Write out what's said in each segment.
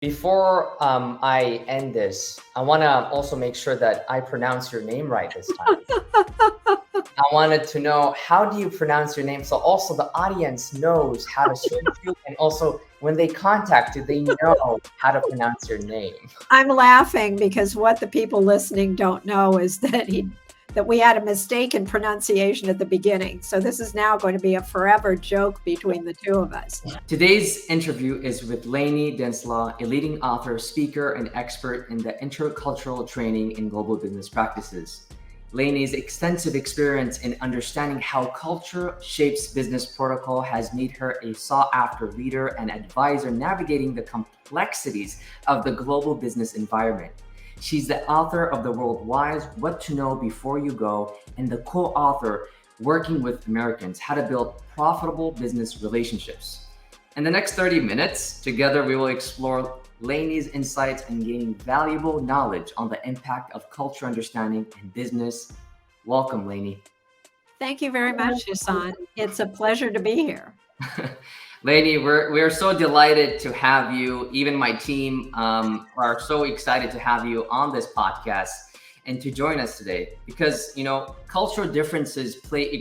Before I end this, I want to also make sure that I pronounce your name right this time. I wanted to know, how do you pronounce your name? So also the audience knows how to search you, and also when they contact you, they know how to pronounce your name. I'm laughing because what the people listening don't know is that we had a mistake in pronunciation at the beginning. So this is now going to be a forever joke between the two of us. Today's interview is with Lanie Denslow, a leading author, speaker, and expert in the intercultural training in global business practices. Lanie's extensive experience in understanding how culture shapes business protocol has made her a sought-after leader and advisor navigating the complexities of the global business environment. She's the author of The World Wise, What to Know Before You Go, and the co-author Working with Americans, How to Build Profitable Business Relationships. In the next 30 minutes, together we will explore Lanie's insights and gaining valuable knowledge on the impact of culture understanding in business. Welcome, Lanie. Thank you very much, Hassan. It's a pleasure to be here. Lanie, we're so delighted to have you. Even my team are so excited to have you on this podcast and to join us today, because cultural differences plays a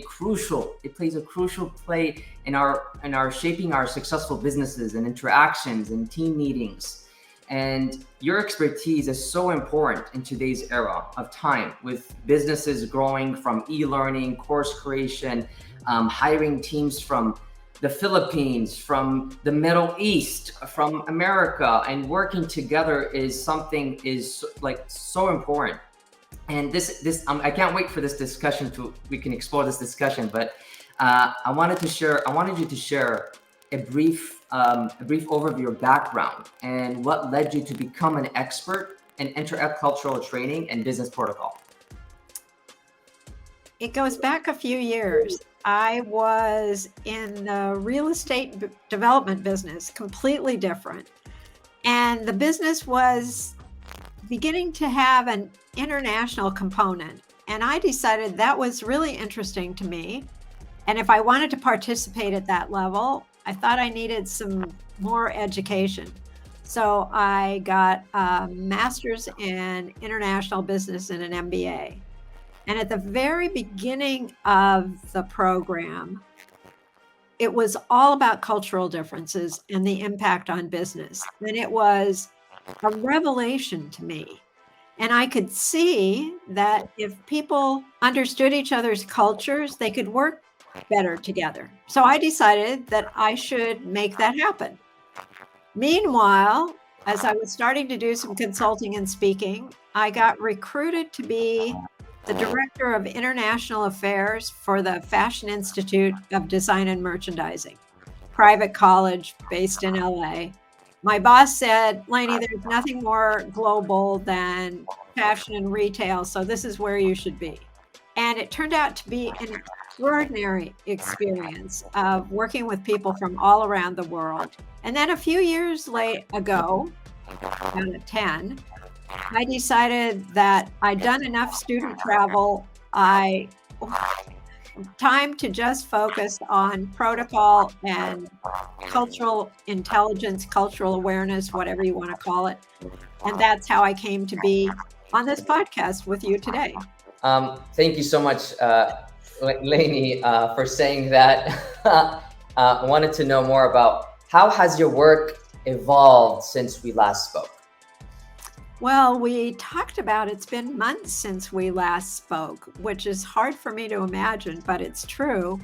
crucial play in our shaping our successful businesses and interactions and team meetings. And your expertise is so important in today's era of time, with businesses growing from e-learning, course creation, hiring teams from the Philippines, from the Middle East, from America, and working together is like so important. And I can't wait for this discussion we can explore this discussion. But I wanted you to share a brief overview of your background and what led you to become an expert in intercultural training and business protocol. It goes back a few years. I was in the real estate development business, completely different. And the business was beginning to have an international component. And I decided that was really interesting to me. And if I wanted to participate at that level, I thought I needed some more education. So I got a master's in international business and an MBA. And at the very beginning of the program, it was all about cultural differences and the impact on business. And it was a revelation to me. And I could see that if people understood each other's cultures, they could work better together. So I decided that I should make that happen. Meanwhile, as I was starting to do some consulting and speaking, I got recruited to be the director of international affairs for the Fashion Institute of Design and Merchandising, private college based in LA. My boss said, Lanie, there's nothing more global than fashion and retail, so this is where you should be. And it turned out to be an extraordinary experience of working with people from all around the world. And then a few years ago, out of 10, I decided that I'd done enough student travel. Time to just focus on protocol and cultural intelligence, cultural awareness, whatever you want to call it. And that's how I came to be on this podcast with you today. Thank you so much, Lanie, for saying that. I wanted to know more about how has your work evolved since we last spoke? Well, we talked about it's been months since we last spoke, which is hard for me to imagine, but it's true.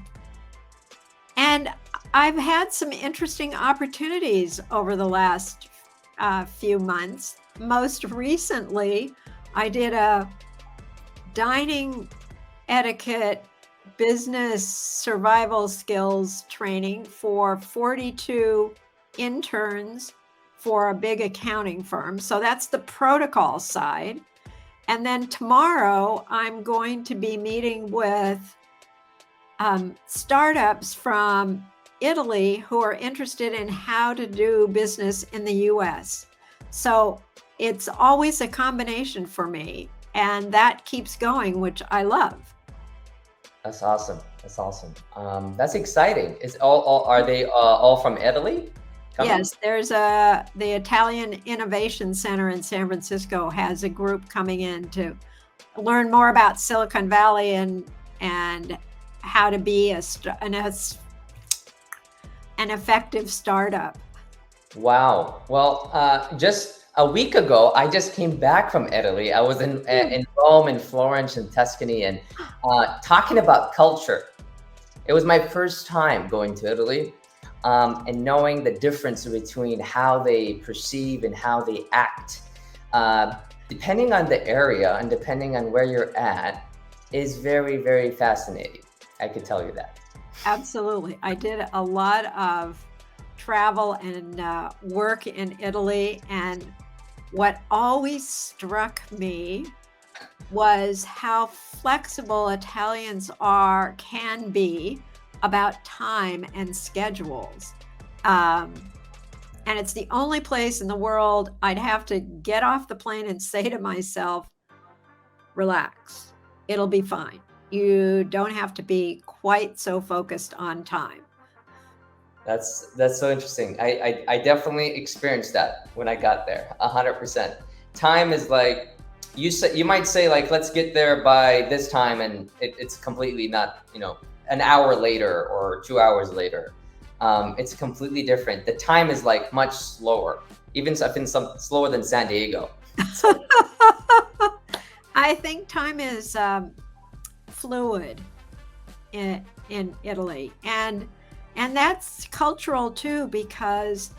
And I've had some interesting opportunities over the last few months. Most recently, I did a dining etiquette business survival skills training for 42 interns for a big accounting firm. So that's the protocol side. And then tomorrow, I'm going to be meeting with startups from Italy who are interested in how to do business in the US. So it's always a combination for me. And that keeps going, which I love. That's awesome. That's exciting. Are they all from Italy? Come in. Yes, there's the Italian Innovation Center in San Francisco has a group coming in to learn more about Silicon Valley and how to be an effective startup. Wow. Well, just a week ago, I just came back from Italy. I was in Rome, in Florence, and Tuscany, and talking about culture. It was my first time going to Italy, and knowing the difference between how they perceive and how they act, uh, depending on the area and depending on where you're at, is very, very fascinating. I could tell you that. Absolutely. I did a lot of travel and work in Italy, and what always struck me was how flexible Italians can be about time and schedules. And it's the only place in the world I'd have to get off the plane and say to myself, relax, it'll be fine. You don't have to be quite so focused on time. That's so interesting. I definitely experienced that when I got there. 100%. Time is like you might say like let's get there by this time, and it's completely not, an hour later or 2 hours later. It's completely different. The time is like much slower. Even I've been some slower than San Diego. I think time is fluid in Italy, and that's cultural too, because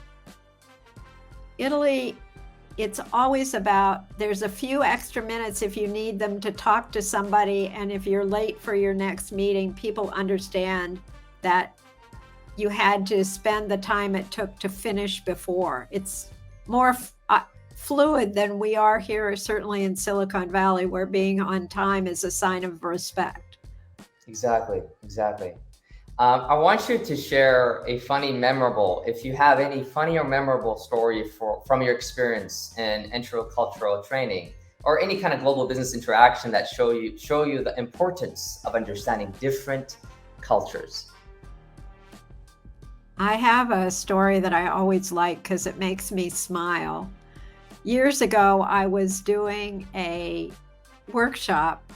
Italy, it's always about there's a few extra minutes if you need them to talk to somebody, and if you're late for your next meeting, people understand that you had to spend the time it took to finish before. It's more fluid than we are here, certainly in Silicon Valley, where being on time is a sign of respect. Exactly, exactly. I want you to share a funny, memorable, if you have any funny or memorable story from your experience in intercultural training or any kind of global business interaction that show you the importance of understanding different cultures. I have a story that I always like because it makes me smile. Years ago, I was doing a workshop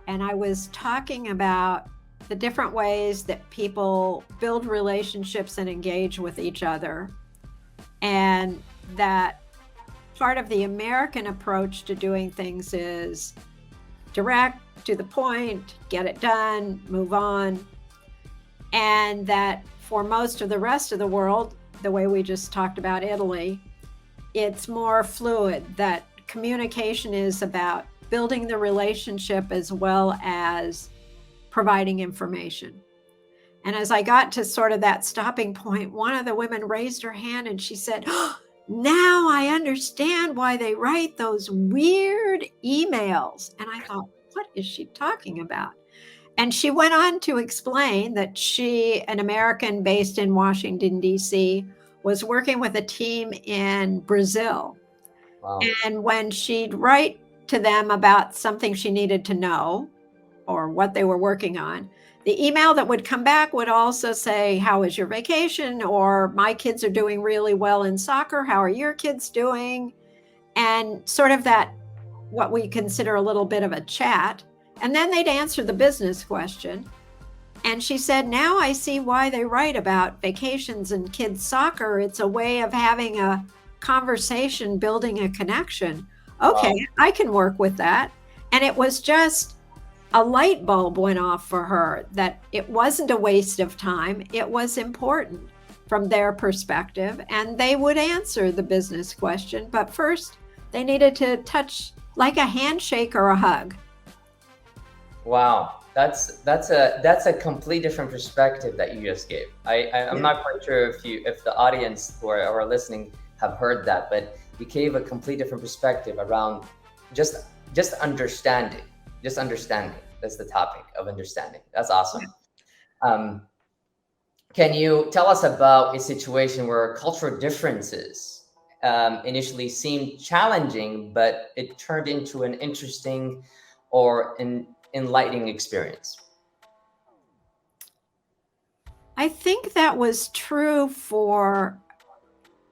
and I was talking about the different ways that people build relationships and engage with each other. And that part of the American approach to doing things is direct, to the point, get it done, move on. And that for most of the rest of the world, the way we just talked about Italy, it's more fluid, that communication is about building the relationship as well as providing information. And as I got to sort of that stopping point, one of the women raised her hand and she said, "Oh, now I understand why they write those weird emails." And I thought, what is she talking about? And she went on to explain that she, an American based in Washington, D.C., was working with a team in Brazil. Wow. And when she'd write to them about something she needed to know or what they were working on, the email that would come back would also say, "How was your vacation?" Or, "My kids are doing really well in soccer. How are your kids doing?" And sort of that, what we consider a little bit of a chat. And then they'd answer the business question. And she said, "Now I see why they write about vacations and kids' soccer. It's a way of having a conversation, building a connection." Okay, Wow. I can work with that. And it was just a light bulb went off for her that it wasn't a waste of time. It was important from their perspective. And they would answer the business question. But first, they needed to touch like a handshake or a hug. Wow, that's a complete different perspective that you just gave. I'm Yeah. not quite sure if the audience who are listening have heard that, but you gave a complete different perspective around just just understanding, just understanding. That's the topic of understanding. That's awesome. Um, can you tell us about a situation where cultural differences initially seemed challenging, but it turned into an interesting or an enlightening experience? I think that was true for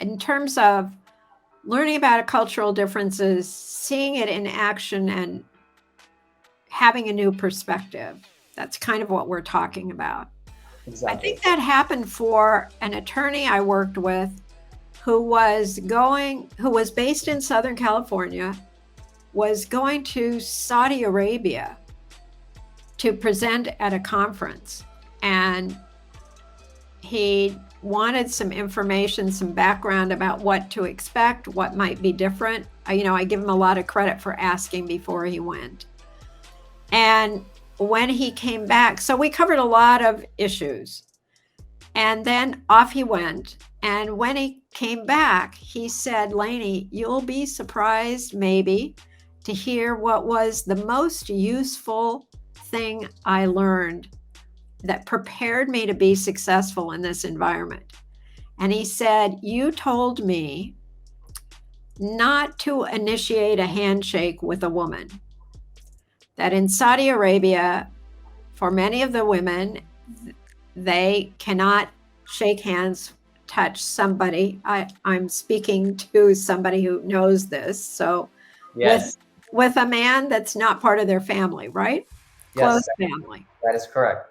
in terms of learning about cultural differences, seeing it in action, and having a new perspective. That's kind of what we're talking about. I Exactly. think that happened for an attorney I worked with who was based in Southern California, was going to Saudi Arabia to present at a conference. And he wanted some information, some background about what to expect, what might be different. I give him a lot of credit for asking before he went. And when he came back, so we covered a lot of issues. And then off he went. And when he came back, he said, Lanie, you'll be surprised maybe to hear what was the most useful thing I learned that prepared me to be successful in this environment. And he said, you told me not to initiate a handshake with a woman. That in Saudi Arabia, for many of the women, they cannot shake hands, touch somebody. I'm speaking to somebody who knows this. So Yes. with a man that's not part of their family, right? Yes, Close family. that is correct.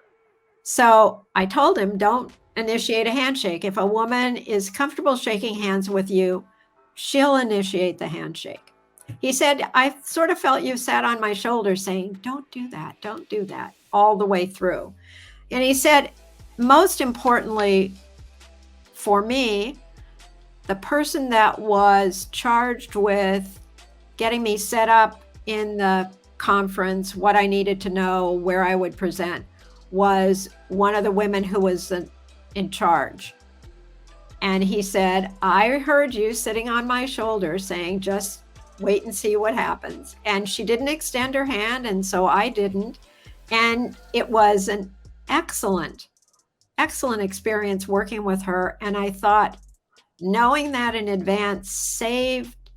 So I told him, don't initiate a handshake. If a woman is comfortable shaking hands with you, she'll initiate the handshake. He said, I sort of felt you sat on my shoulder saying, don't do that, all the way through. And he said, most importantly for me, the person that was charged with getting me set up in the conference, what I needed to know, where I would present, was one of the women who was in charge. And he said, I heard you sitting on my shoulder saying, just wait and see what happens. And she didn't extend her hand, and so I didn't. And it was an excellent experience working with her. And I thought, knowing that in advance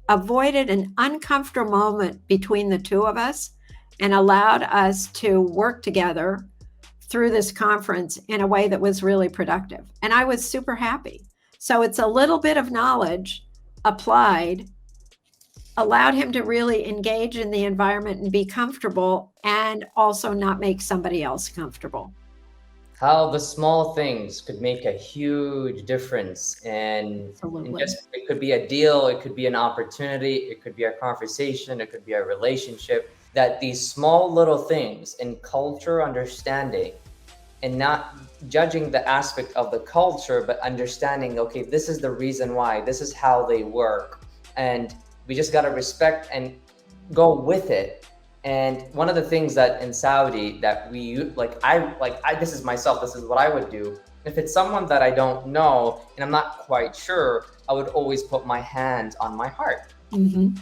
avoided an uncomfortable moment between the two of us and allowed us to work together through this conference in a way that was really productive. And I was super happy. So it's a little bit of knowledge applied, allowed him to really engage in the environment and be comfortable, and also not make somebody else comfortable. How the small things could make a huge difference. And just, it could be a deal, it could be an opportunity, it could be a conversation, it could be a relationship. That these small little things in culture understanding, and not judging the aspect of the culture, but understanding, okay, this is the reason why, this is how they work. And we just got to respect and go with it. And one of the things that in Saudi that we this is myself, this is what I would do. If it's someone that I don't know and I'm not quite sure, I would always put my hand on my heart. Mm-hmm.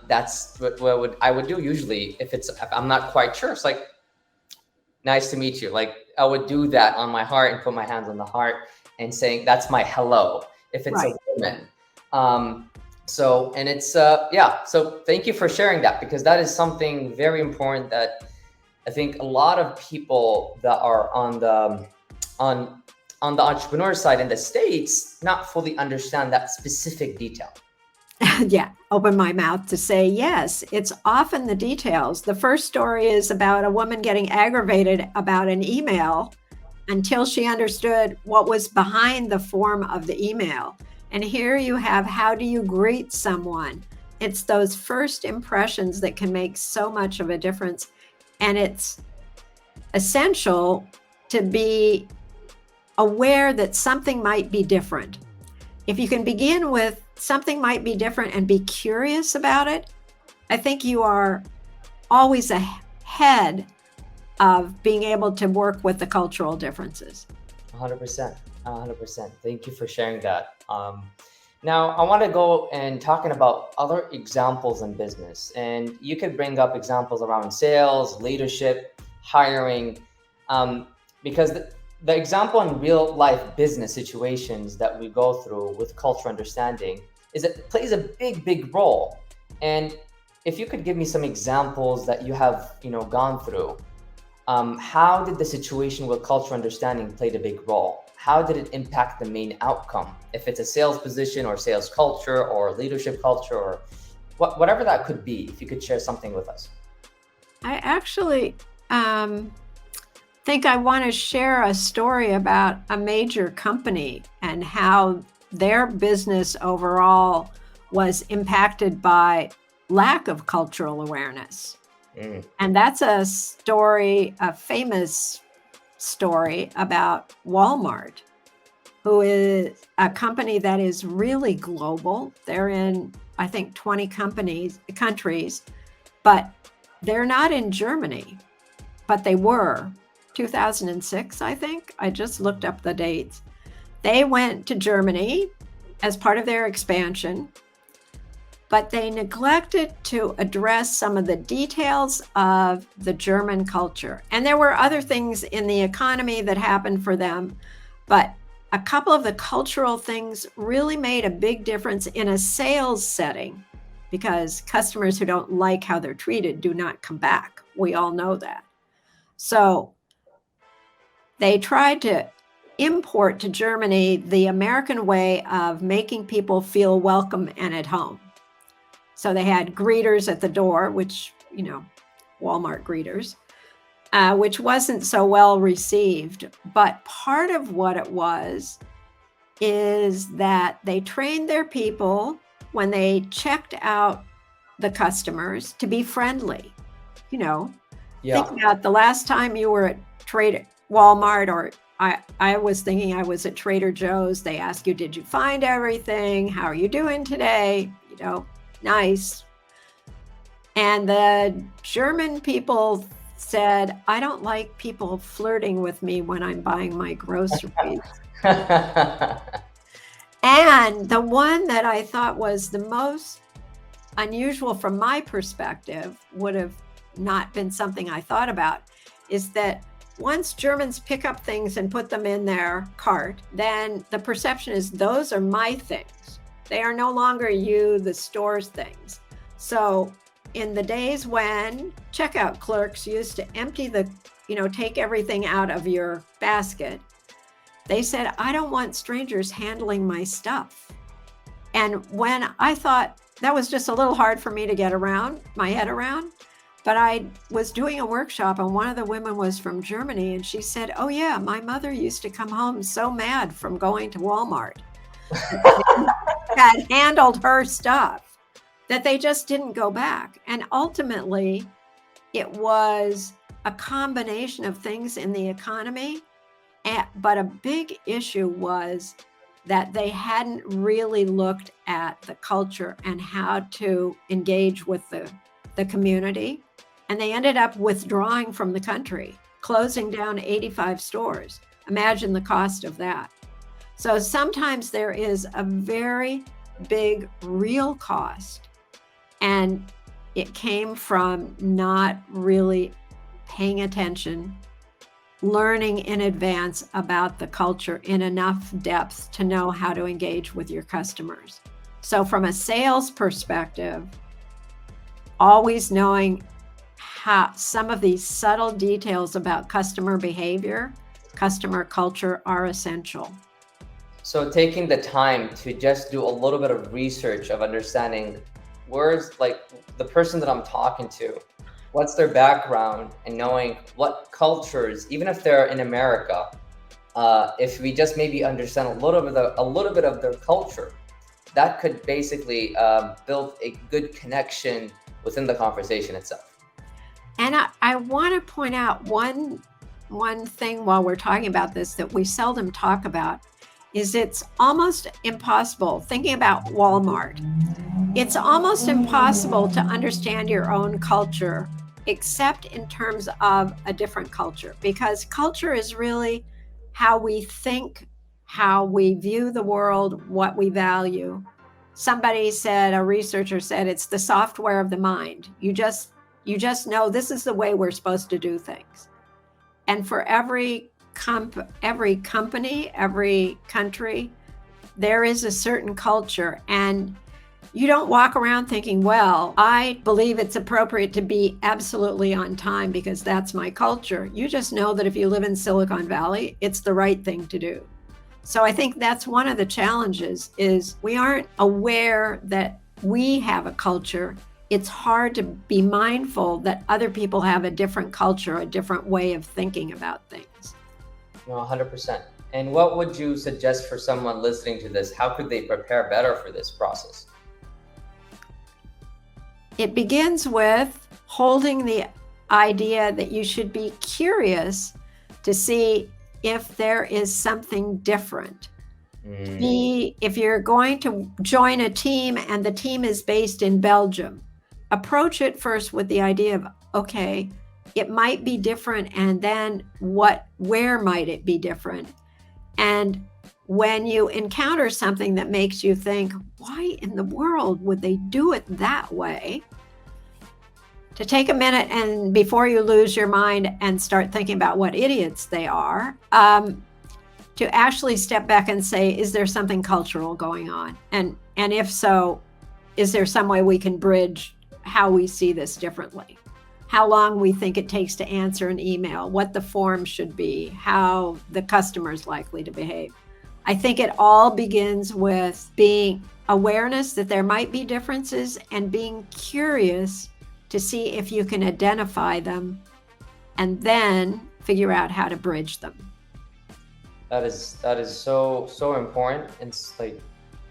That's what I would do usually. If I'm not quite sure, it's like, nice to meet you. Like, I would do that on my heart and put my hands on the heart and saying, that's my hello. If it's right. A woman. So thank you for sharing that, because that is something very important that I think a lot of people that are on the entrepreneur side in the States not fully understand that specific detail. Yeah, open my mouth to say, yes, it's often the details. The first story is about a woman getting aggravated about an email until she understood what was behind the form of the email. And here you have, how do you greet someone? It's those first impressions that can make so much of a difference. And it's essential to be aware that something might be different. If you can begin with something might be different and be curious about it, I think you are always ahead of being able to work with the cultural differences. 100%. 100%. Thank you for sharing that. Now, I want to go and talking about other examples in business. And you could bring up examples around sales, leadership, hiring, because the example in real life business situations that we go through with cultural understanding is it plays a big role. And if you could give me some examples that you have, gone through, how did the situation with cultural understanding play a big role? how did it impact the main outcome? If it's a sales position or sales culture or leadership culture or whatever that could be, if you could share something with us. I actually think I want to share a story about a major company and how their business overall was impacted by lack of cultural awareness. And that's a story, a famous story about Walmart, who is a company that is really global. They're in, I think, 20 countries, but they're not in Germany, but they were. 2006, I think. I just looked up the dates. They went to Germany as part of their expansion, but they neglected to address some of the details of the German culture. And there were other things in the economy that happened for them, but a couple of the cultural things really made a big difference in a sales setting, because customers who don't like how they're treated do not come back. We all know that. So they tried to import to Germany the American way of making people feel welcome and at home. So they had greeters at the door, which, Walmart greeters, which wasn't so well received. But part of what it was is that they trained their people when they checked out the customers to be friendly. Think about the last time you were at Walmart, or I was thinking I was at Trader Joe's. They ask you, did you find everything? How are you doing today? Nice. And the German people said, I don't like people flirting with me when I'm buying my groceries. And the one that I thought was the most unusual from my perspective, would have not been something I thought about, is that once Germans pick up things and put them in their cart, then the perception is those are my things. They are no longer the store's things. So in the days when checkout clerks used to empty take everything out of your basket, they said, I don't want strangers handling my stuff. And when I thought that was just a little hard for me to get my head around, but I was doing a workshop and one of the women was from Germany, and she said, oh yeah, my mother used to come home so mad from going to Walmart had handled her stuff that they just didn't go back. And ultimately, it was a combination of things in the economy, but a big issue was that they hadn't really looked at the culture and how to engage with the community. And they ended up withdrawing from the country, closing down 85 stores. Imagine the cost of that. So sometimes there is a very big real cost, and it came from not really paying attention, learning in advance about the culture in enough depth to know how to engage with your customers. So from a sales perspective, always knowing how some of these subtle details about customer behavior, customer culture are essential. So taking the time to just do a little bit of research of understanding where's the person that I'm talking to, what's their background, and knowing what cultures, even if they're in America, if we just maybe understand a little bit of their culture, that could basically build a good connection within the conversation itself. And I want to point out one thing while we're talking about this that we seldom talk about is it's almost impossible, thinking about Walmart, it's almost impossible to understand your own culture except in terms of a different culture, because culture is really how we think, how we view the world, what we value. Somebody said, a researcher said, it's the software of the mind. You just know this is the way we're supposed to do things. And for every company, every country, there is a certain culture. And you don't walk around thinking, well, I believe it's appropriate to be absolutely on time because that's my culture. You just know that if you live in Silicon Valley, it's the right thing to do. So I think that's one of the challenges is we aren't aware that we have a culture. It's hard to be mindful that other people have a different culture, a different way of thinking about things. No, 100%. And what would you suggest for someone listening to this? How could they prepare better for this process? It begins with holding the idea that you should be curious to see if there is something different. If you're going to join a team and the team is based in Belgium, approach it first with the idea of, okay, it might be different, and then where might it be different? And when you encounter something that makes you think, why in the world would they do it that way? To take a minute and before you lose your mind and start thinking about what idiots they are, to actually step back and say, is there something cultural going on? And if so, is there some way we can bridge how we see this differently? How long we think it takes to answer an email, what the form should be, how the customer is likely to behave. I think it all begins with being awareness that there might be differences and being curious to see if you can identify them and then figure out how to bridge them. That is so important. And it's like,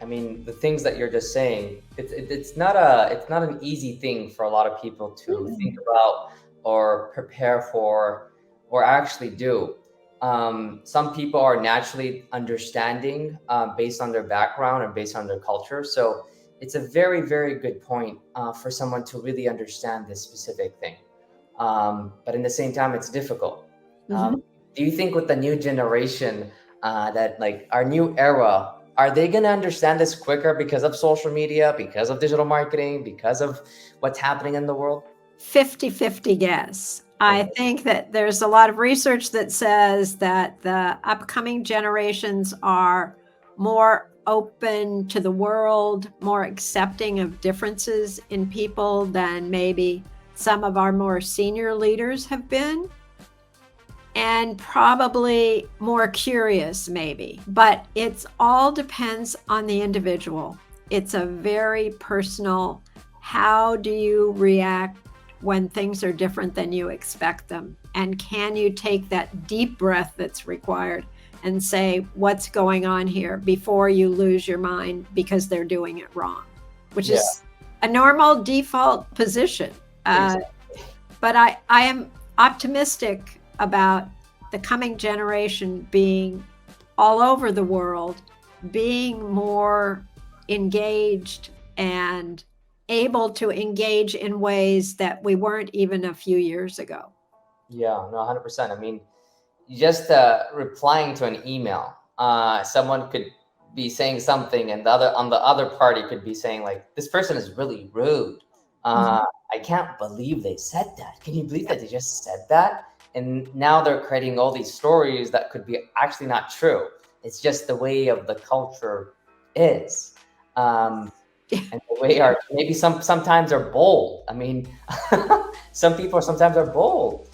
I mean, the things that you're just saying, it's not an easy thing for a lot of people to think about or prepare for or actually do. Some people are naturally understanding based on their background and based on their culture. So it's a very, very good point for someone to really understand this specific thing. But in the same time, it's difficult. Do you think with the new generation that like our new era, are they going to understand this quicker because of social media, because of digital marketing, because of what's happening in the world? 50-50 guess. I think that there's a lot of research that says that the upcoming generations are more open to the world, more accepting of differences in people than maybe some of our more senior leaders have been, and probably more curious maybe. But it's all depends on the individual. It's a very personal, how do you react when things are different than you expect them? And can you take that deep breath that's required and say, what's going on here, before you lose your mind because they're doing it wrong, which is a normal default position. But I am optimistic about the coming generation being all over the world, being more engaged and able to engage in ways that we weren't even a few years ago. Yeah, no, 100%. I mean, just replying to an email, someone could be saying something, and the other party could be saying like, "This person is really rude. I can't believe they said that. Can you believe that they just said that?" And now they're creating all these stories that could be actually not true. It's just the way of the culture is. And the way our maybe sometimes are bold. I mean, some people sometimes are bold.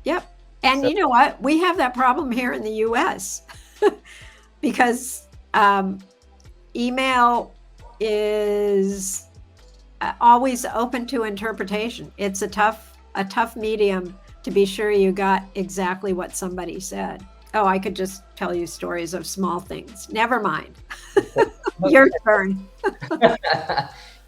Yep. And So you know what? We have that problem here in the US because email is always open to interpretation. It's a tough medium to be sure you got exactly what somebody said. Oh, I could just tell you stories of small things. Never mind. Your turn.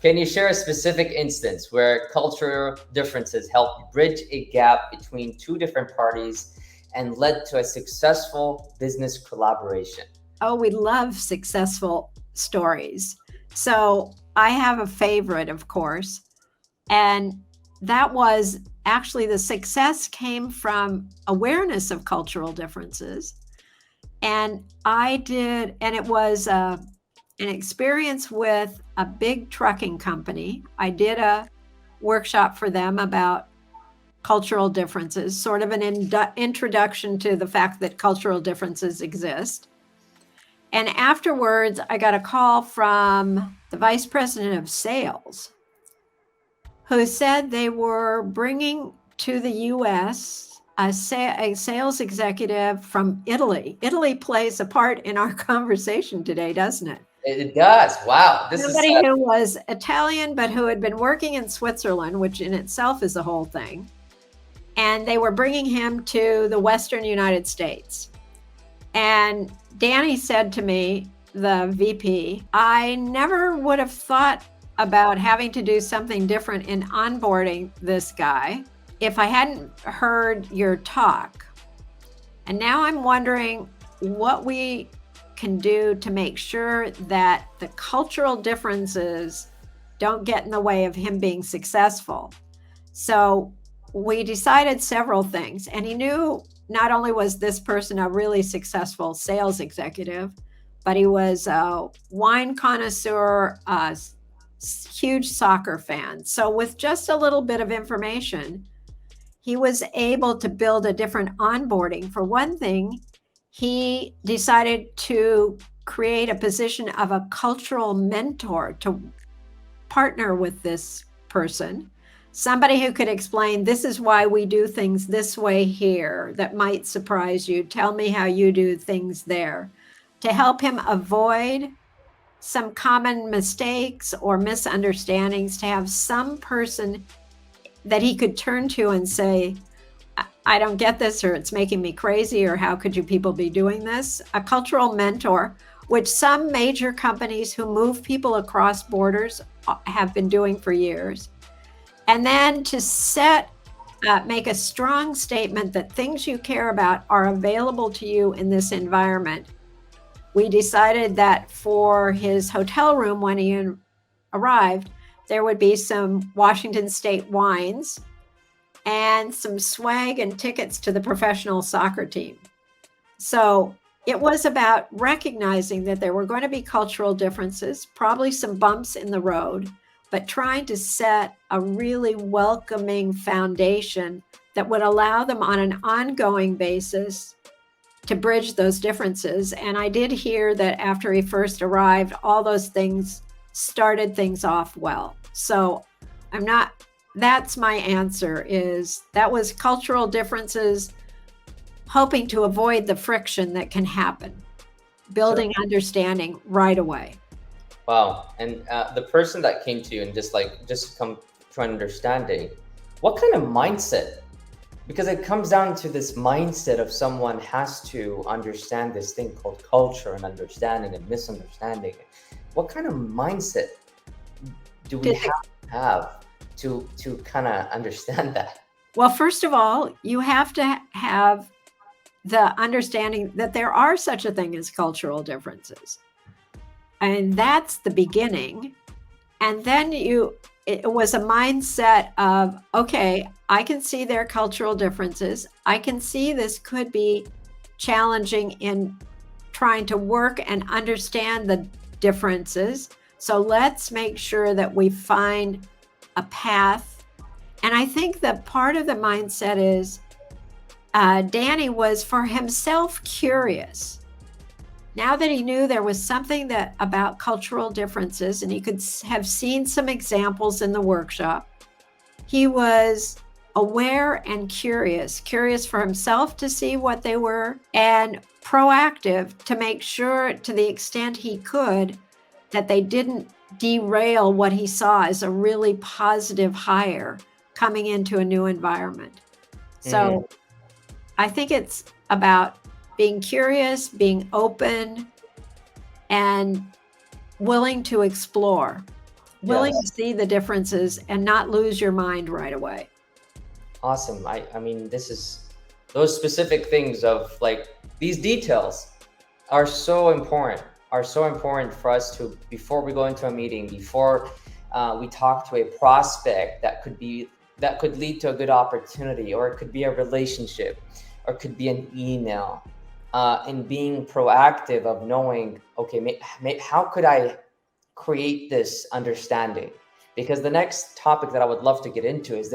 can you share a specific instance where cultural differences helped bridge a gap between two different parties and led to a successful business collaboration? Oh, we love successful stories. So I have a favorite, of course, and that was actually the success came from awareness of cultural differences. And it was an experience with a big trucking company. I did a workshop for them about cultural differences, sort of an introduction to the fact that cultural differences exist. And afterwards, I got a call from the vice president of sales who said they were bringing to the US a sales executive from Italy. Italy plays a part in our conversation today, doesn't it? It does. Wow. This is Somebody who was Italian, but who had been working in Switzerland, which in itself is a whole thing. And they were bringing him to the Western United States. And Danny said to me, the VP, I never would have thought about having to do something different in onboarding this guy if I hadn't heard your talk. And now I'm wondering what we can do to make sure that the cultural differences don't get in the way of him being successful. So we decided several things, and he knew not only was this person a really successful sales executive, but he was a wine connoisseur, a huge soccer fan. So with just a little bit of information, he was able to build a different onboarding. For one thing, he decided to create a position of a cultural mentor to partner with this person, somebody who could explain, this is why we do things this way here that might surprise you. Tell me how you do things there, to help him avoid some common mistakes or misunderstandings, to have some person that he could turn to and say, I don't get this, or it's making me crazy, or how could you people be doing this? A cultural mentor, which some major companies who move people across borders have been doing for years. And then to make a strong statement that things you care about are available to you in this environment. We decided that for his hotel room when he arrived, there would be some Washington State wines and some swag and tickets to the professional soccer team. So it was about recognizing that there were going to be cultural differences, probably some bumps in the road, but trying to set a really welcoming foundation that would allow them on an ongoing basis to bridge those differences. And I did hear that after he first arrived, all those things started things off well. So that's my answer, is that was cultural differences, hoping to avoid the friction that can happen, building understanding right away. Wow. And the person that came to you and just come to an understanding, what kind of mindset? Because it comes down to this mindset of someone has to understand this thing called culture and understanding and misunderstanding. What kind of mindset do we have to kind of understand that? Well, first of all, you have to have the understanding that there are such a thing as cultural differences. And that's the beginning. And then it was a mindset of, okay, I can see their cultural differences. I can see this could be challenging in trying to work and understand the differences. So let's make sure that we find a path. And I think that part of the mindset is Danny was for himself curious. Now that he knew there was something about cultural differences, and he could have seen some examples in the workshop, he was aware and curious for himself to see what they were, and proactive to make sure, to the extent he could, that they didn't derail what he saw as a really positive hire coming into a new environment. So I think it's about being curious, being open, and willing to explore, willing to see the differences and not lose your mind right away. Awesome. I mean, those specific things of like these details are so important for us to, before we go into a meeting, before we talk to a prospect that could lead to a good opportunity, or it could be a relationship, or it could be an email. And being proactive of knowing, okay, how could I create this understanding? Because the next topic that I would love to get into is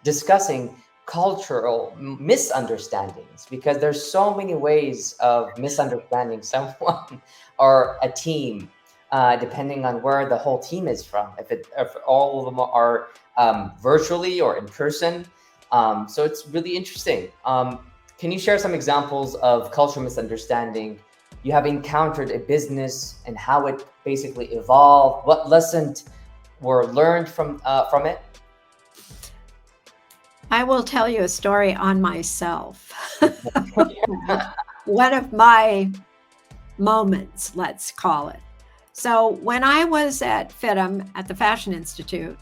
discussing cultural misunderstandings, because there's so many ways of misunderstanding someone or a team, depending on where the whole team is from. If all of them are virtually or in person, So it's really interesting. Can you share some examples of cultural misunderstanding you have encountered a business and how it basically evolved? What lessons were learned from it? I will tell you a story on myself. One of my moments, let's call it. So when I was at FITM at the Fashion Institute,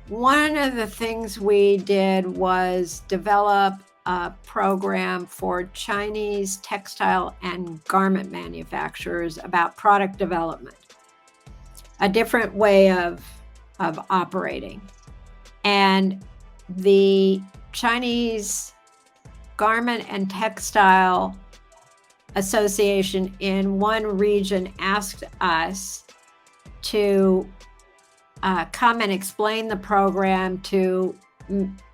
one of the things we did was develop a program for Chinese textile and garment manufacturers about product development, a different way of operating. And the Chinese Garment and Textile Association in one region asked us to come and explain the program to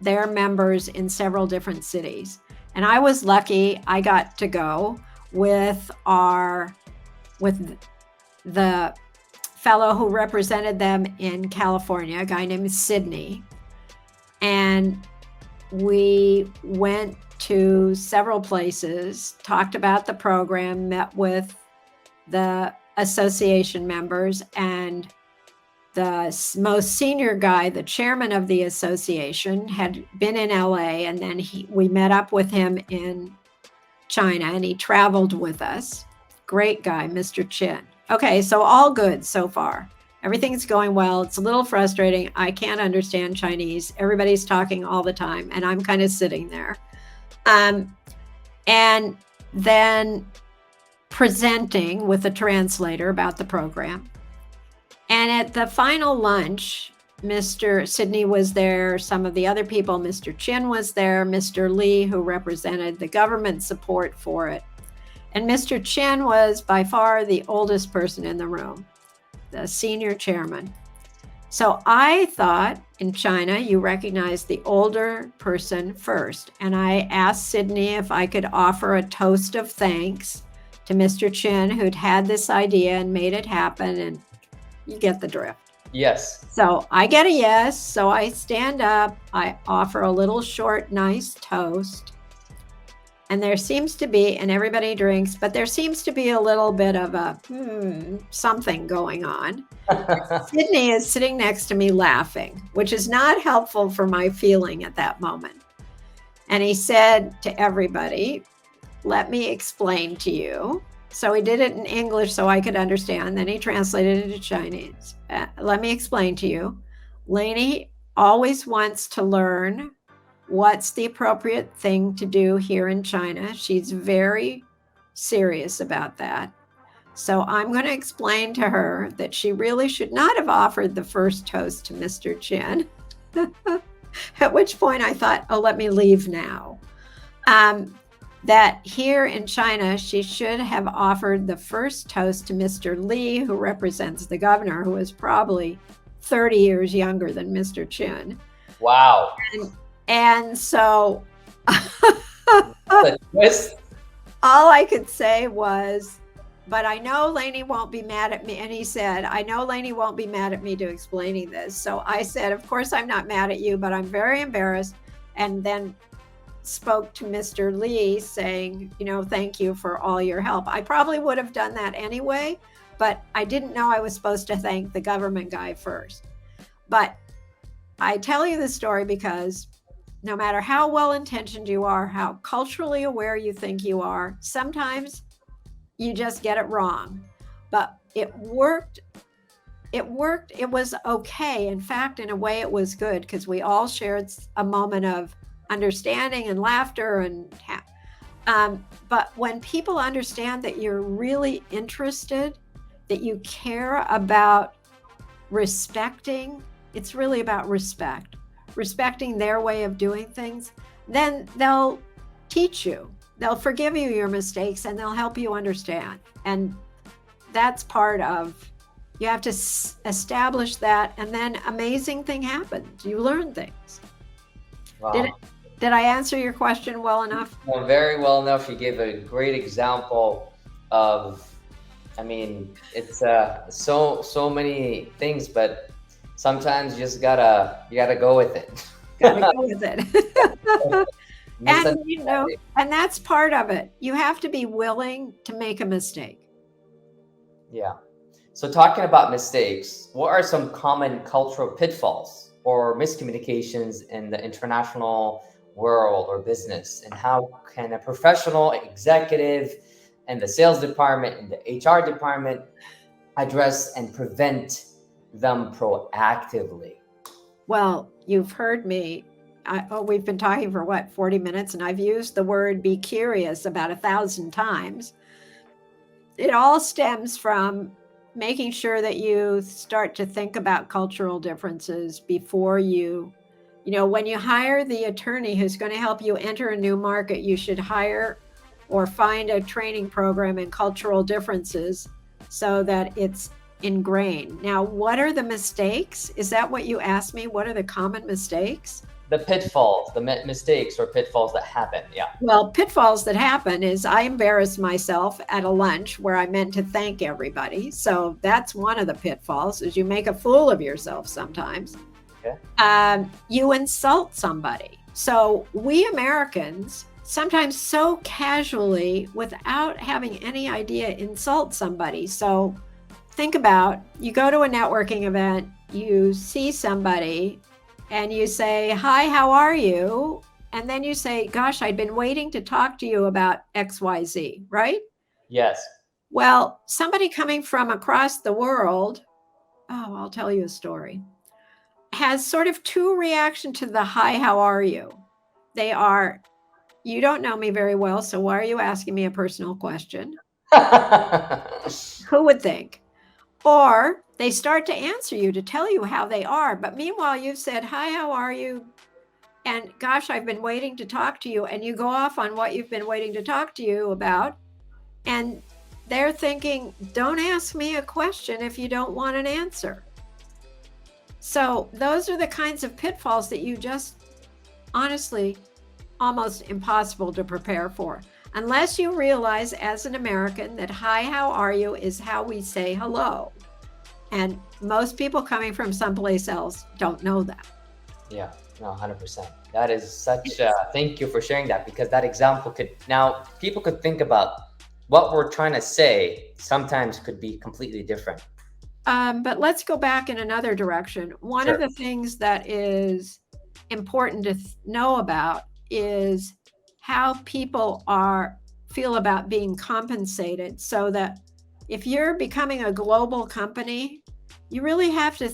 their members in several different cities. And I was lucky I got to go with the fellow who represented them in California, a guy named Sydney. And we went to several places, talked about the program, met with the association members, and the most senior guy, the chairman of the association, had been in LA, and then we met up with him in China, and he traveled with us. Great guy, Mr. Chin. Okay, so all good so far. Everything's going well. It's a little frustrating. I can't understand Chinese. Everybody's talking all the time, and I'm kind of sitting there. And then presenting with a translator about the program. And at the final lunch, Mr. Sydney was there, some of the other people, Mr. Chin was there, Mr. Lee, who represented the government support for it. And Mr. Chin was by far the oldest person in the room, the senior chairman. So I thought in China, you recognize the older person first. And I asked Sydney if I could offer a toast of thanks to Mr. Chin, who'd had this idea and made it happen. And you get the drift. Yes. So I get a yes. So I stand up, I offer a little short, nice toast. And there seems to be, and everybody drinks, but there seems to be a little bit of a something going on. Sydney is sitting next to me laughing, which is not helpful for my feeling at that moment. And he said to everybody, "Let me explain to you." So he did it in English so I could understand. Then he translated it to Chinese. Let me explain to you. Lanie always wants to learn what's the appropriate thing to do here in China. She's very serious about that. So I'm going to explain to her that she really should not have offered the first toast to Mr. Chin. At which point I thought, oh, let me leave now. That here in China, she should have offered the first toast to Mr. Lee, who represents the governor, who is probably 30 years younger than Mr. Chin. Wow. And so Twist. all I could say was, but I know Lanie won't be mad at me. And he said, I know Lanie won't be mad at me to explaining this. So I said, of course, I'm not mad at you, but I'm very embarrassed. And then spoke to Mr. Lee saying, thank you for all your help. I probably would have done that anyway, but I didn't know I was supposed to thank the government guy first. But I tell you this story because no matter how well-intentioned you are, how culturally aware you think you are, sometimes you just get it wrong. But it worked. It was okay. In fact, in a way, it was good because we all shared a moment of understanding and laughter but when people understand that you're really interested, that you care about respecting, it's really about respecting their way of doing things, then they'll teach you, they'll forgive you your mistakes, and they'll help you understand. And that's part of, you have to establish that, and then amazing thing happens. You learn things. Wow. Did I answer your question well enough? Well, very well enough. You gave a great example of, it's so many things, but sometimes you just gotta go with it. Got to go with it. And Misunderstanding. and that's part of it. You have to be willing to make a mistake. Yeah. So talking about mistakes, what are some common cultural pitfalls or miscommunications in the international world or business? And how can a professional executive and the sales department and the HR department address and prevent them proactively? Well, you've heard me. We've been talking for what, 40 minutes, and I've used the word be curious about 1,000 times. It all stems from making sure that you start to think about cultural differences before when you hire the attorney who's going to help you enter a new market, you should hire or find a training program in cultural differences so that it's ingrained. Now, what are the mistakes? Is that what you asked me? What are the common mistakes? The pitfalls, the mistakes or pitfalls that happen. Yeah. Well, pitfalls that happen is I embarrassed myself at a lunch where I meant to thank everybody. So that's one of the pitfalls, is you make a fool of yourself sometimes. Okay. You insult somebody. So we Americans sometimes so casually, without having any idea, insult somebody. So think about, you go to a networking event, you see somebody and you say, "Hi, how are you?" And then you say, "Gosh, I'd been waiting to talk to you about XYZ," right? Yes. Well, somebody coming from across the world, oh, I'll tell you a story, has sort of two reactions to the "Hi, how are you?" They are, "You don't know me very well, so why are you asking me a personal question?" Who would think? Or they start to answer you to tell you how they are. But meanwhile, you've said, "Hi, how are you?" And "Gosh, I've been waiting to talk to you." And you go off on what you've been waiting to talk to you about. And they're thinking, "Don't ask me a question if you don't want an answer." So those are the kinds of pitfalls that you just honestly almost impossible to prepare for, unless you realize as an American that "Hi, how are you?" is how we say hello. And most people coming from someplace else don't know that. Yeah, no, 100%. That is such, thank you for sharing that, because that example now people could think about what we're trying to say sometimes could be completely different. But let's go back in another direction. One of Sure. the things that is important to know about is how people feel about being compensated, so that if you're becoming a global company, you really have to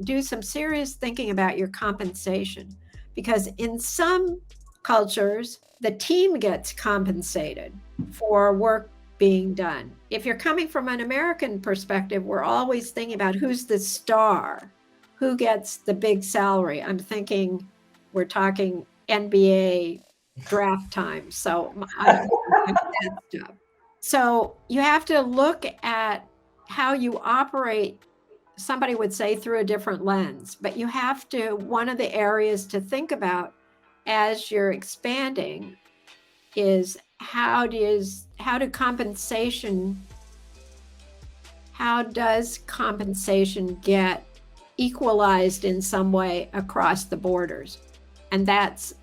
do some serious thinking about your compensation, because in some cultures, the team gets compensated for work being done. If you're coming from an American perspective, we're always thinking about who's the star, who gets the big salary. I'm thinking we're talking NBA draft time. So I'm that stuff. So you have to look at how you operate, somebody would say, through a different lens. But you have to, one of the areas to think about as you're expanding is how does compensation get equalized in some way across the borders? And that's,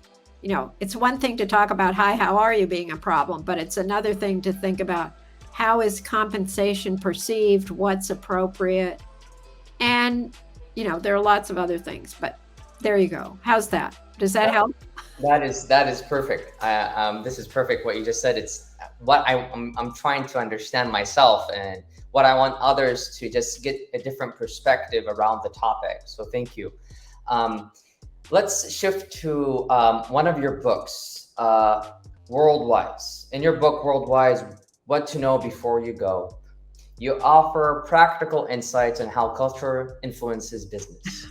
it's one thing to talk about "Hi, how are you?" being a problem, but it's another thing to think about how is compensation perceived, what's appropriate. And, there are lots of other things, but there you go. How's that? Does that help? That is perfect. This is perfect. What you just said. It's what I'm trying to understand myself, and what I want others to just get a different perspective around the topic. So thank you. Let's shift to one of your books, Worldwise. In your book, Worldwise, What to Know Before You Go, you offer practical insights on how culture influences business,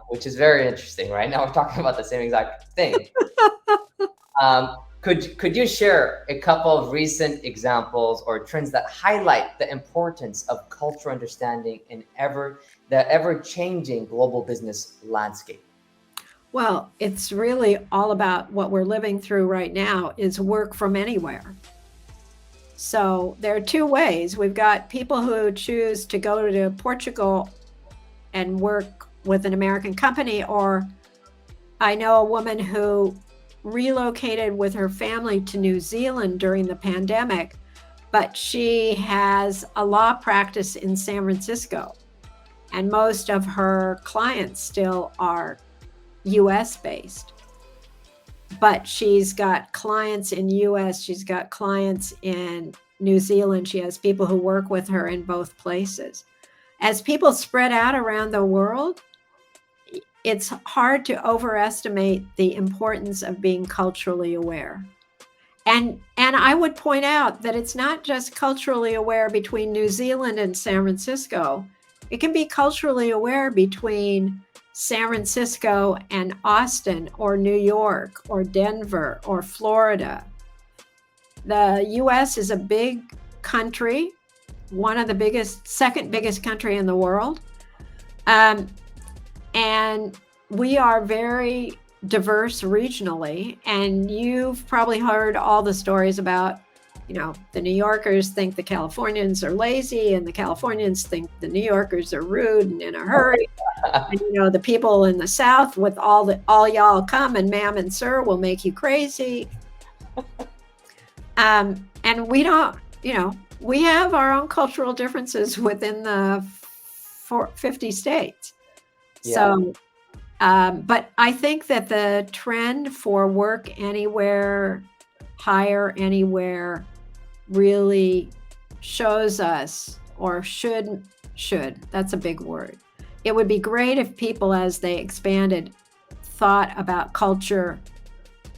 which is very interesting. Right now, we're talking about the same exact thing. Could you share a couple of recent examples or trends that highlight the importance of cultural understanding in the ever-changing global business landscape? Well, it's really all about what we're living through right now, is work from anywhere. So there are two ways. We've got people who choose to go to Portugal and work with an American company, or I know a woman who relocated with her family to New Zealand during the pandemic, but she has a law practice in San Francisco, and most of her clients still are US based. But she's got clients in US, she's got clients in New Zealand, she has people who work with her in both places. As people spread out around the world, it's hard to overestimate the importance of being culturally aware. And I would point out that it's not just culturally aware between New Zealand and San Francisco. It can be culturally aware between San Francisco and Austin or New York or Denver or Florida. The US is a big country, one of the biggest, second biggest country in the world. And we are very diverse regionally. And you've probably heard all the stories about, the New Yorkers think the Californians are lazy, and the Californians think the New Yorkers are rude and in a hurry. And, the people in the South with all y'all come and ma'am and sir will make you crazy. And we don't, we have our own cultural differences within the 50 states. Yeah. So, but I think that the trend for work anywhere, hire anywhere, really shows us, or should, that's a big word. It would be great if people, as they expanded, thought about culture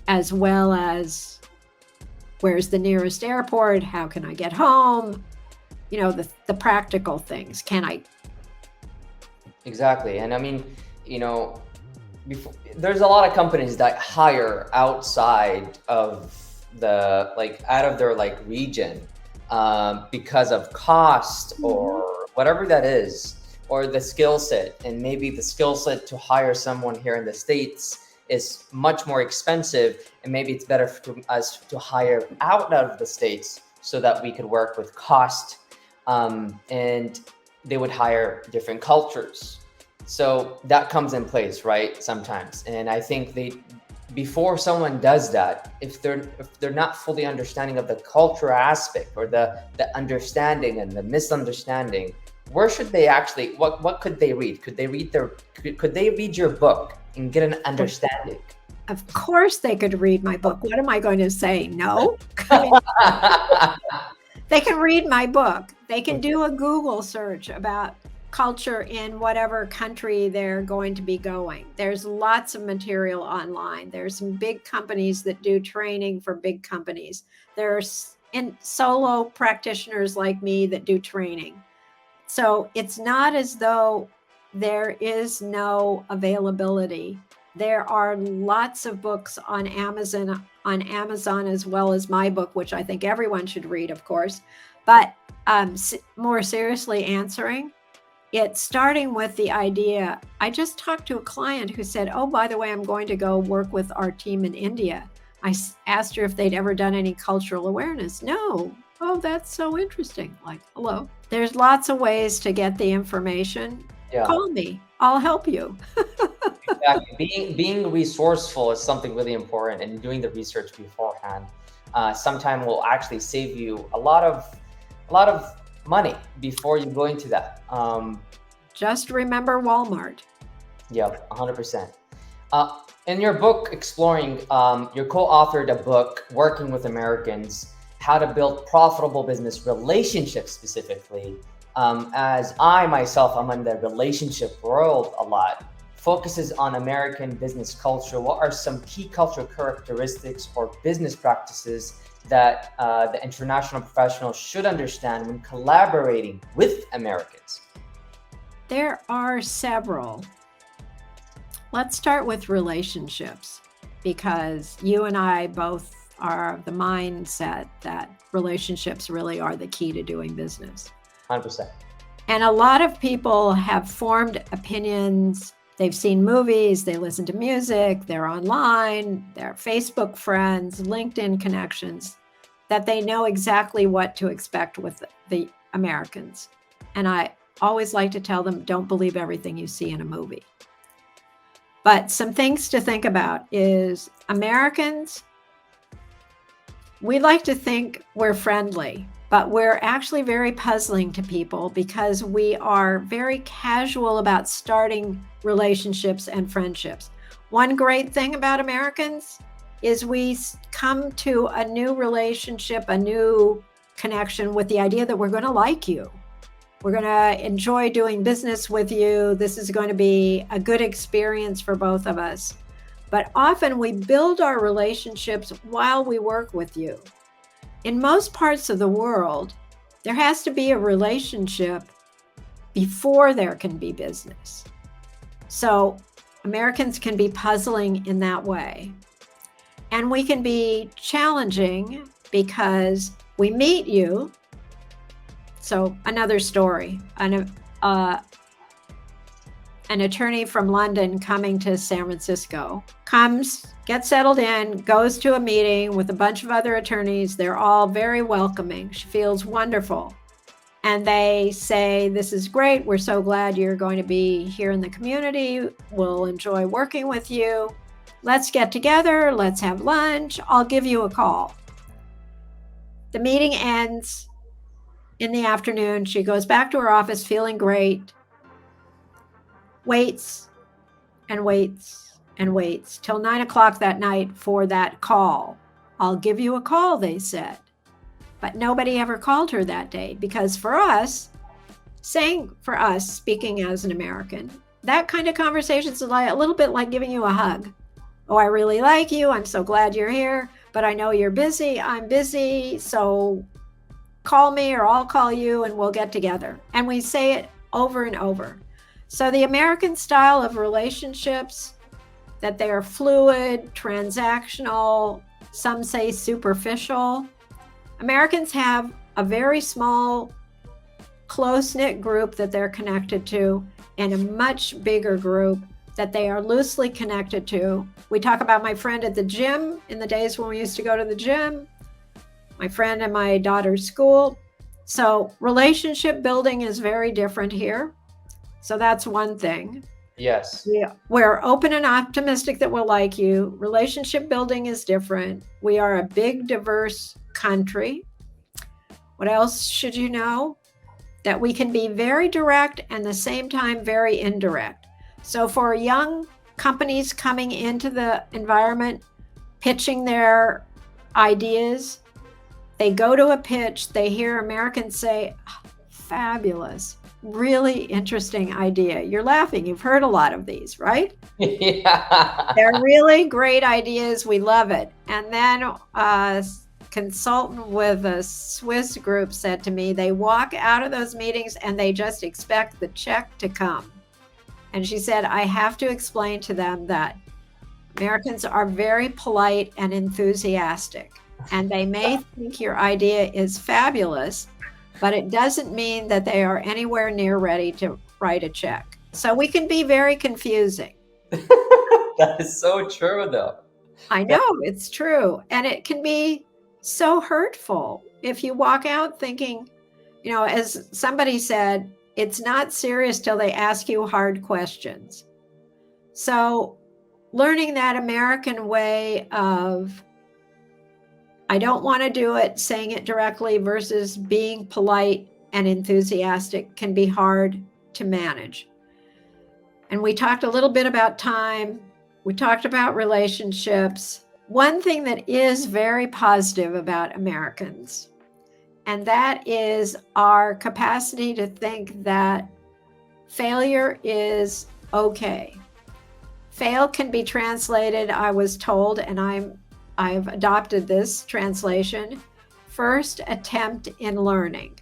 as well as where's the nearest airport, how can I get home, the practical things. Can I? Exactly. And I mean, there's a lot of companies that hire outside of out of their region, because of cost or whatever that is, or the skill set. And maybe the skill set to hire someone here in the States is much more expensive, and maybe it's better for us to hire out of the States so that we could work with cost, and they would hire different cultures. So that comes in place, right? Sometimes. And I think before someone does that, if they're not fully understanding of the culture aspect, or the understanding and the misunderstanding, where should they actually, what could they read? Could they read your book and get an understanding? Of course they could read my book. What am I going to say? No? I mean, they can read my book. They can do a Google search about culture in whatever country they're going to be going. There's lots of material online. There's some big companies that do training for big companies. There's solo practitioners like me that do training. So it's not as though there is no availability. There are lots of books on Amazon as well as my book, which I think everyone should read, of course. But more seriously answering, it's starting with the idea. I just talked to a client who said, oh, by the way, I'm going to go work with our team in India. I asked her if they'd ever done any cultural awareness. No. Oh, that's so interesting. Like, hello. There's lots of ways to get the information. Yeah. Call me. I'll help you. Exactly. Being resourceful is something really important, and doing the research beforehand sometime will actually save you a lot of money before you go into that. Just remember Walmart. Yeah, 100%. In your book, Exploring, you co-authored a book, Working with Americans, How to Build Profitable Business Relationships specifically. As I myself, I'm in the relationship world a lot, focuses on American business culture. What are some key cultural characteristics or business practices that the international professional should understand when collaborating with Americans? There are several. Let's start with relationships, because you and I both are of the mindset that relationships really are the key to doing business. 100%. And a lot of people have formed opinions. They've seen movies, they listen to music, they're online, they're Facebook friends, LinkedIn connections, that they know exactly what to expect with the Americans. And I always like to tell them, don't believe everything you see in a movie. But some things to think about is Americans, we like to think we're friendly, but we're actually very puzzling to people because we are very casual about starting relationships and friendships. One great thing about Americans is we come to a new relationship, a new connection with the idea that we're going to like you. We're going to enjoy doing business with you. This is going to be a good experience for both of us. But often we build our relationships while we work with you. In most parts of the world, there has to be a relationship before there can be business. So Americans can be puzzling in that way. And we can be challenging because we meet you. So another story, an attorney from London coming to San Francisco comes, gets settled in, goes to a meeting with a bunch of other attorneys. They're all very welcoming. She feels wonderful. And they say, this is great. We're so glad you're going to be here in the community. We'll enjoy working with you. Let's get together. Let's have lunch. I'll give you a call. The meeting ends in the afternoon. She goes back to her office feeling great, waits and waits and waits till 9 o'clock that night for that call. I'll give you a call, they said. But nobody ever called her that day because for us, speaking as an American, that kind of conversation is a little bit like giving you a hug. Oh, I really like you. I'm so glad you're here, but I know you're busy. I'm busy. So call me or I'll call you and we'll get together. And we say it over and over. So the American style of relationships, that they are fluid, transactional, some say superficial. Americans have a very small, close-knit group that they're connected to and a much bigger group that they are loosely connected to. We talk about my friend at the gym in the days when we used to go to the gym, my friend at my daughter's school. So relationship building is very different here. So that's one thing. Yes. Yeah, we're open and optimistic that we'll like you. Relationship building is different. We are a big, diverse country. What else should you know? That we can be very direct and at the same time very indirect. So for young companies coming into the environment, pitching their ideas, they go to a pitch, they hear Americans say, oh, fabulous, really interesting idea. You're laughing, you've heard a lot of these, right? Yeah. They're really great ideas, we love it. And then a consultant with a Swiss group said to me, they walk out of those meetings and they just expect the check to come. And she said, I have to explain to them that Americans are very polite and enthusiastic, and they may think your idea is fabulous, but it doesn't mean that they are anywhere near ready to write a check. So we can be very confusing. That is so true, though. I know, it's true. And it can be so hurtful if you walk out thinking, you know, as somebody said, it's not serious till they ask you hard questions. So learning that American way of, I don't want to do it, saying it directly versus being polite and enthusiastic can be hard to manage. And we talked a little bit about time. We talked about relationships. One thing that is very positive about Americans, and that is our capacity to think that failure is okay. Fail can be translated, I was told, and I've adopted this translation, first attempt in learning.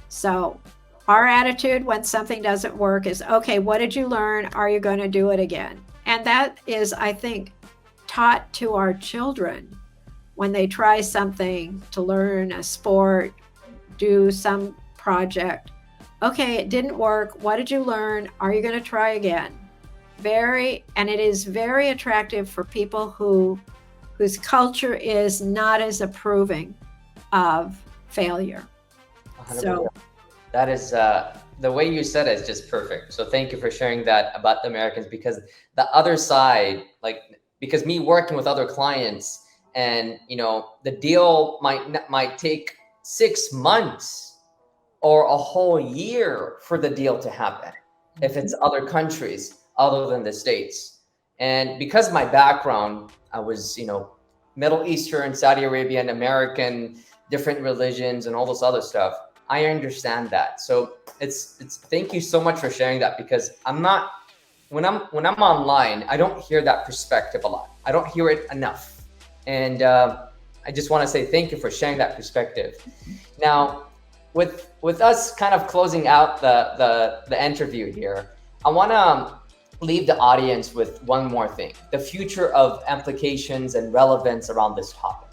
So our attitude when something doesn't work is, okay, what did you learn? Are you going to do it again? And that is, I think, taught to our children when they try something, to learn a sport, do some project. Okay, it didn't work. What did you learn? Are you going to try again? And it is very attractive for people whose culture is not as approving of failure. 100%. So That is the way you said it is just perfect. So thank you for sharing that about the Americans, because the other side, like, because me working with other clients, and the deal might take 6 months or a whole year for the deal to happen if it's other countries other than the States. And because my background, I was, Middle Eastern, Saudi Arabian, American, different religions, and all this other stuff. I understand that. So it's thank you so much for sharing that, because I'm not when I'm online, I don't hear that perspective a lot. I don't hear it enough, and I just want to say thank you for sharing that perspective. Now, with us kind of closing out the interview here, I want to leave the audience with one more thing: the future of applications and relevance around this topic.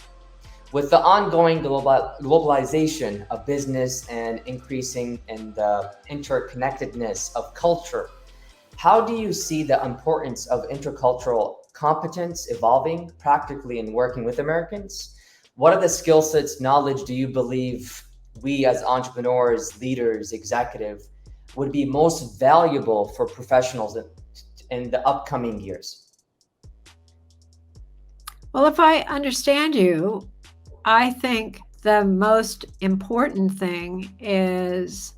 With the ongoing globalization of business and increasing in the interconnectedness of culture, how do you see the importance of intercultural competence evolving practically in working with Americans? What are the skill sets, knowledge do you believe we as entrepreneurs, leaders, executive would be most valuable for professionals in the upcoming years? Well, if I understand you, I think the most important thing is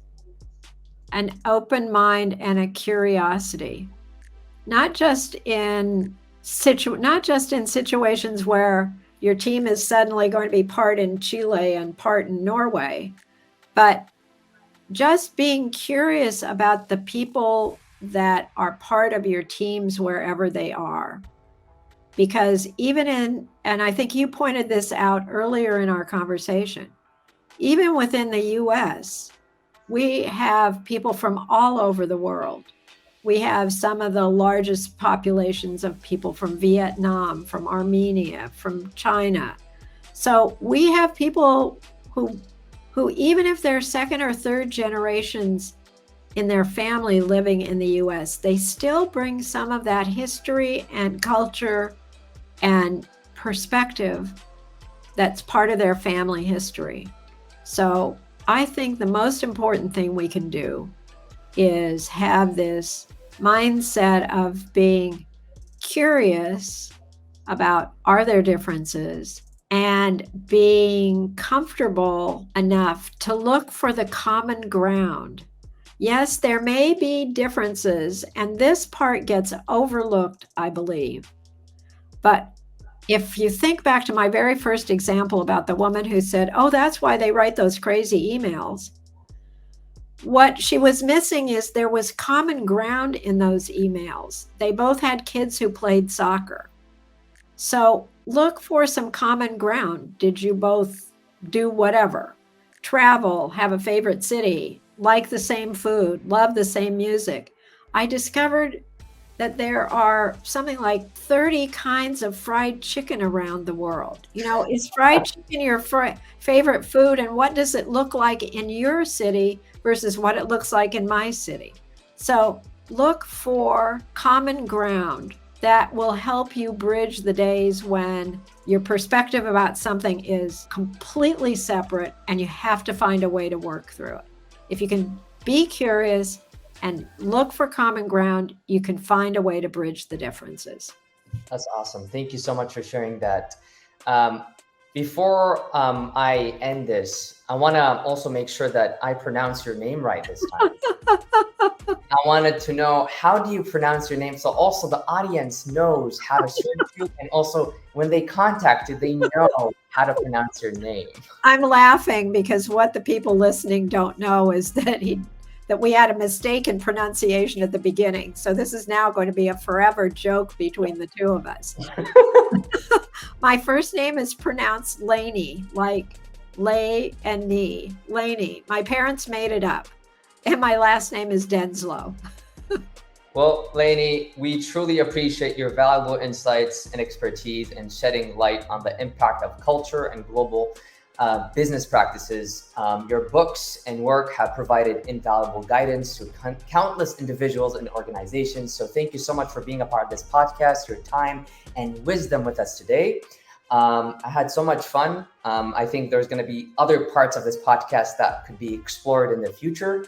an open mind and a curiosity, not just in situations where your team is suddenly going to be part in Chile and part in Norway, but just being curious about the people that are part of your teams wherever they are. Because and I think you pointed this out earlier in our conversation, even within the US, we have people from all over the world. We have some of the largest populations of people from Vietnam, from Armenia, from China. So we have people who even if they're second or third generations in their family living in the US, they still bring some of that history and culture and perspective that's part of their family history. So I think the most important thing we can do is have this mindset of being curious about, are there differences, and being comfortable enough to look for the common ground. Yes, there may be differences, and this part gets overlooked, I believe. But if you think back to my very first example about the woman who said, oh, that's why they write those crazy emails. What she was missing is there was common ground in those emails. They both had kids who played soccer. So look for some common ground. Did you both do whatever? Travel, have a favorite city, like the same food, love the same music. I discovered that there are something like 30 kinds of fried chicken around the world. Is fried chicken your favorite food? And what does it look like in your city versus what it looks like in my city? So look for common ground that will help you bridge the days when your perspective about something is completely separate and you have to find a way to work through it. If you can be curious and look for common ground, you can find a way to bridge the differences. That's awesome. Thank you so much for sharing that. Before I end this, I want to also make sure that I pronounce your name right this time. I wanted to know, how do you pronounce your name? So also the audience knows how to search you, and also when they contact you, they know how to pronounce your name. I'm laughing because what the people listening don't know is that we had a mistake in pronunciation at the beginning. So this is now going to be a forever joke between the two of us. My first name is pronounced Lanie, like lay and knee, Lanie. My parents made it up. And my last name is Denslow. Well, Lanie, we truly appreciate your valuable insights and expertise in shedding light on the impact of culture and global business practices. Your books and work have provided invaluable guidance to countless individuals and organizations. So thank you so much for being a part of this podcast, your time and wisdom with us today. I had so much fun. I think there's going to be other parts of this podcast that could be explored in the future.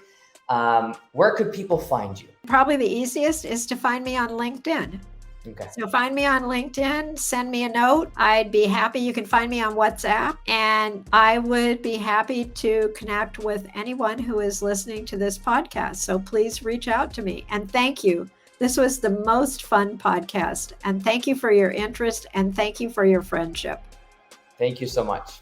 where could people find you? Probably the easiest is to find me on LinkedIn. Okay. So find me on LinkedIn, send me a note. I'd be happy. You can find me on WhatsApp, and I would be happy to connect with anyone who is listening to this podcast. So please reach out to me. And thank you. This was the most fun podcast. And thank you for your interest, and thank you for your friendship. Thank you so much.